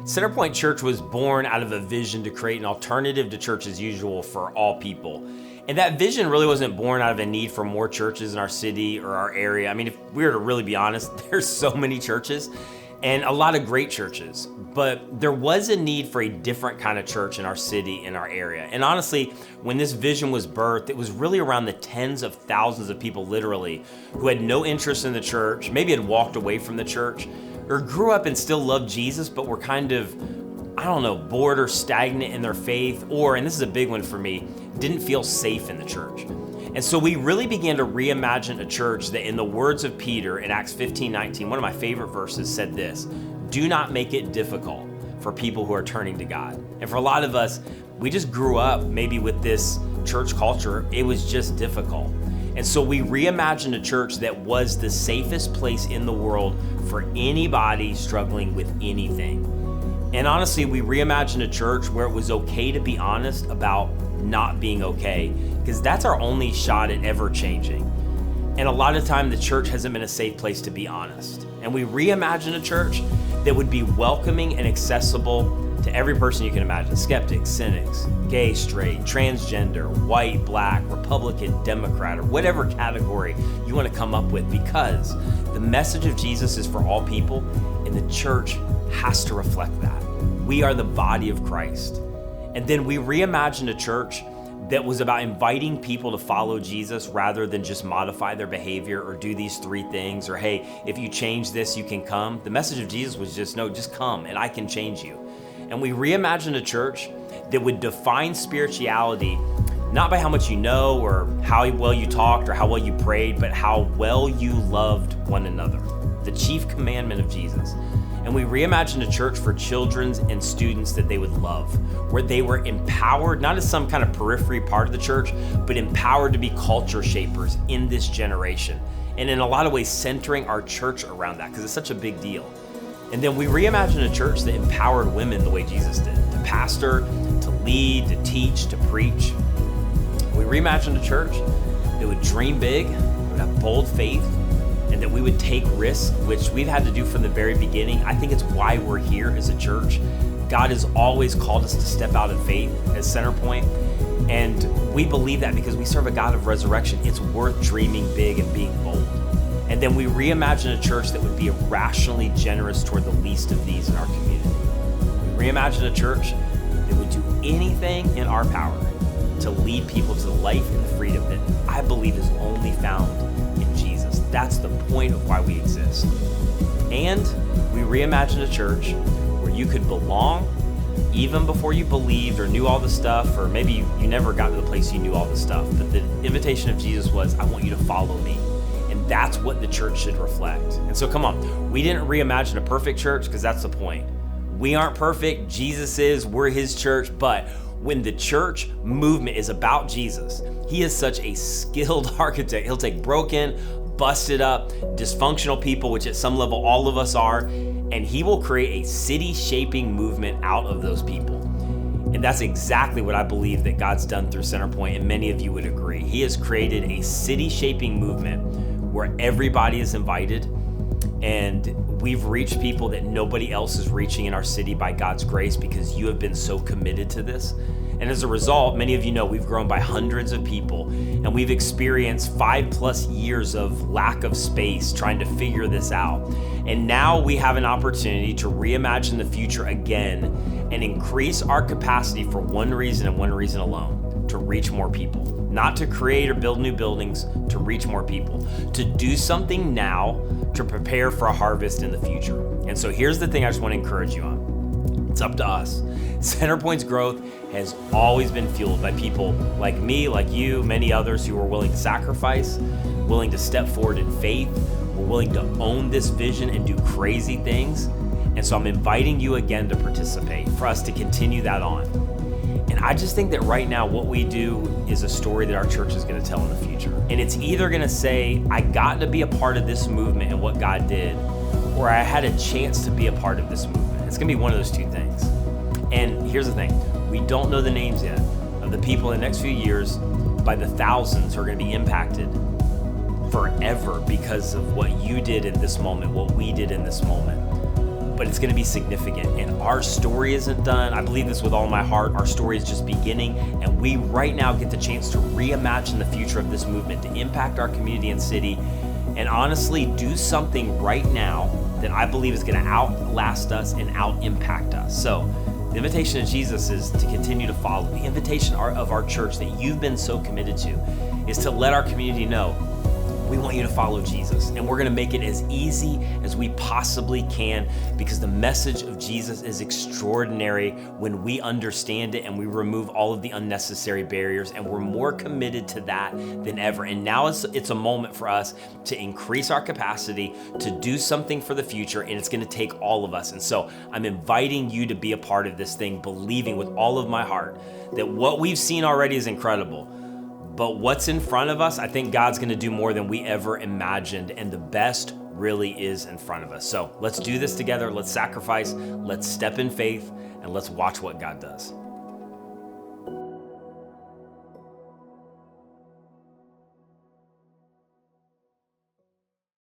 Centerpoint Church was born out of a vision to create an alternative to church as usual for all people. And that vision really wasn't born out of a need for more churches in our city or our area. I mean, if we were to really be honest, there's so many churches and a lot of great churches, but there was a need for a different kind of church in our city, in our area. And honestly, when this vision was birthed, it was really around the tens of thousands of people, literally, who had no interest in the church, maybe had walked away from the church, or grew up and still loved Jesus, but were kind of, bored or stagnant in their faith, or, and this is a big one for me, didn't feel safe in the church. And so we really began to reimagine a church that, in the words of Peter in Acts 15:19, one of my favorite verses, said this: do not make it difficult for people who are turning to God. And for a lot of us, we just grew up maybe with this church culture. It was just difficult. And so we reimagined a church that was the safest place in the world for anybody struggling with anything. And honestly, we reimagined a church where it was okay to be honest about not being okay, because that's our only shot at ever changing. And a lot of time the church hasn't been a safe place to be honest. And we reimagined a church that would be welcoming and accessible to every person you can imagine: skeptics, cynics, gay, straight, transgender, white, black, Republican, Democrat, or whatever category you want to come up with, because the message of Jesus is for all people, and the church has to reflect that. We are the body of Christ. And then we reimagined a church that was about inviting people to follow Jesus rather than just modify their behavior or do these three things, or hey, if you change this, you can come. The message of Jesus was just, no, just come and I can change you. And we reimagined a church that would define spirituality not by how much you know or how well you talked or how well you prayed, but how well you loved one another, the chief commandment of Jesus. And we reimagined a church for children and students that they would love, where they were empowered, not as some kind of periphery part of the church, but empowered to be culture shapers in this generation. And in a lot of ways, centering our church around that, because it's such a big deal. And then we reimagined a church that empowered women the way Jesus did, to pastor, to lead, to teach, to preach. We reimagined a church that would dream big, would have bold faith, and that we would take risks, which we've had to do from the very beginning. I think it's why we're here as a church. God has always called us to step out in faith as Centerpoint, and we believe that because we serve a God of resurrection. It's worth dreaming big and being bold. And then we reimagined a church that would be irrationally generous toward the least of these in our community. We reimagined a church that would do anything in our power to lead people to the life and the freedom that I believe is only found in Jesus. That's the point of why we exist. And we reimagined a church where you could belong even before you believed or knew all the stuff, or maybe you never got to the place you knew all the stuff. But the invitation of Jesus was, I want you to follow me. And that's what the church should reflect. And so come on, we didn't reimagine a perfect church, because that's the point. We aren't perfect, Jesus is, we're his church, but when the church movement is about Jesus, he is such a skilled architect. He'll take broken, busted up, dysfunctional people, which at some level all of us are, and he will create a city-shaping movement out of those people. And that's exactly what I believe that God's done through Centerpoint, and many of you would agree. He has created a city-shaping movement where everybody is invited, and we've reached people that nobody else is reaching in our city by God's grace, because you have been so committed to this. And as a result, many of you know we've grown by hundreds of people, and we've experienced 5+ years of lack of space trying to figure this out. And now we have an opportunity to reimagine the future again and increase our capacity for one reason and one reason alone: to reach more people. Not to create or build new buildings, to reach more people. To do something now to prepare for a harvest in the future. And so here's the thing I just want to encourage you on. It's up to us. Centerpoint's growth has always been fueled by people like me, like you, many others who are willing to sacrifice, willing to step forward in faith, we're willing to own this vision and do crazy things. And so I'm inviting you again to participate, for us to continue that on. And I just think that right now what we do is a story that our church is going to tell in the future. And it's either going to say, I got to be a part of this movement and what God did, or I had a chance to be a part of this movement. It's going to be one of those two things. And here's the thing. We don't know the names yet of the people in the next few years, by the thousands who are going to be impacted forever because of what you did in this moment, what we did in this moment. but it's gonna be significant. And our story isn't done. I believe this with all my heart. Our story is just beginning, and we right now get the chance to reimagine the future of this movement, to impact our community and city, and honestly do something right now that I believe is gonna outlast us and out-impact us. So the invitation of Jesus is to continue to follow. The invitation of our church that you've been so committed to is to let our community know, we want you to follow Jesus, and we're gonna make it as easy as we possibly can, because the message of Jesus is extraordinary when we understand it and we remove all of the unnecessary barriers, and we're more committed to that than ever. And now it's a moment for us to increase our capacity to do something for the future, and it's gonna take all of us. And so I'm inviting you to be a part of this thing, believing with all of my heart that what we've seen already is incredible. But what's in front of us, I think God's gonna do more than we ever imagined, and the best really is in front of us. So let's do this together, let's sacrifice, let's step in faith, and let's watch what God does.